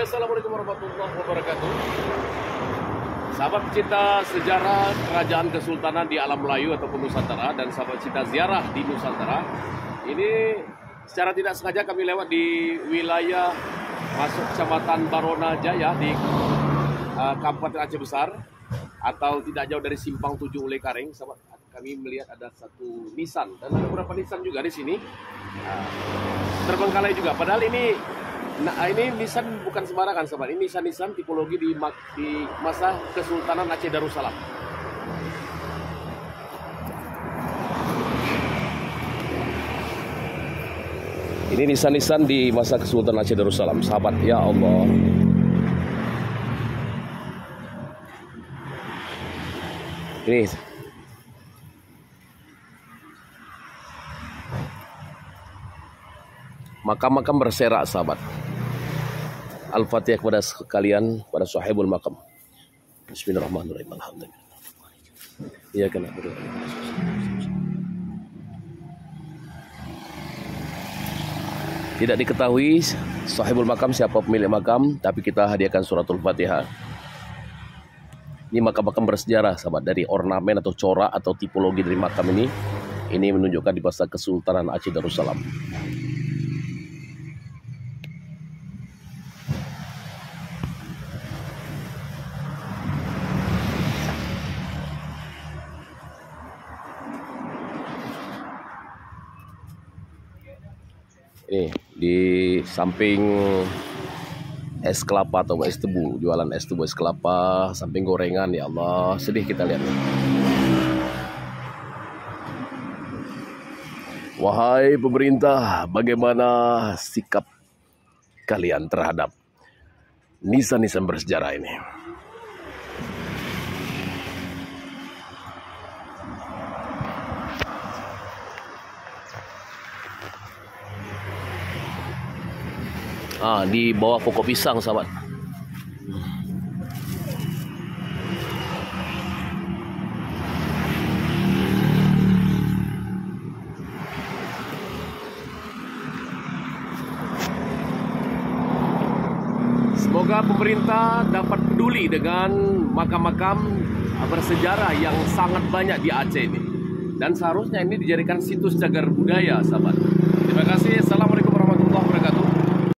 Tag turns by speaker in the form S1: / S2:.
S1: Ya, assalamualaikum warahmatullahi wabarakatuh. Sahabat cinta sejarah Kerajaan Kesultanan di Alam Melayu ataupun Nusantara dan sahabat cinta ziarah di Nusantara. Ini secara tidak sengaja kami lewat di wilayah masuk Kecamatan Barona Jaya di Kabupaten Aceh Besar atau tidak jauh dari Simpang 7 Ulai Kareng. Sahabat, kami melihat ada satu Nissan dan ada beberapa Nissan juga di sini. Terbengkalai juga. Padahal ini Nissan bukan sembarangan, sahabat. Ini Nissan tipologi di masa Kesultanan Aceh Darussalam. Ini Nissan di masa Kesultanan Aceh Darussalam, sahabat. Ya Allah. Ini makam-makam berserak, sahabat. Al-Fatihah kepada sekalian, pada sahibul makam. Bismillahirrahmanirrahim. Alhamdulillah. Iya kan. Tidak diketahui sahibul makam siapa pemilik makam, tapi kita hadiahkan suratul Fatihah. Ini makam-makam bersejarah, sahabat, dari ornamen atau corak atau tipologi dari makam ini menunjukkan di masa Kesultanan Aceh Darussalam. Ini di samping es kelapa atau es tebu, jualan es tebu, es kelapa, samping gorengan. Ya Allah, sedih kita lihat. Wahai pemerintah, bagaimana sikap kalian terhadap nisan-nisan bersejarah ini? Di bawah pokok pisang, sahabat. Semoga pemerintah dapat peduli dengan makam-makam bersejarah yang sangat banyak di Aceh ini. Dan seharusnya ini dijadikan situs cagar budaya, sahabat. Terima kasih.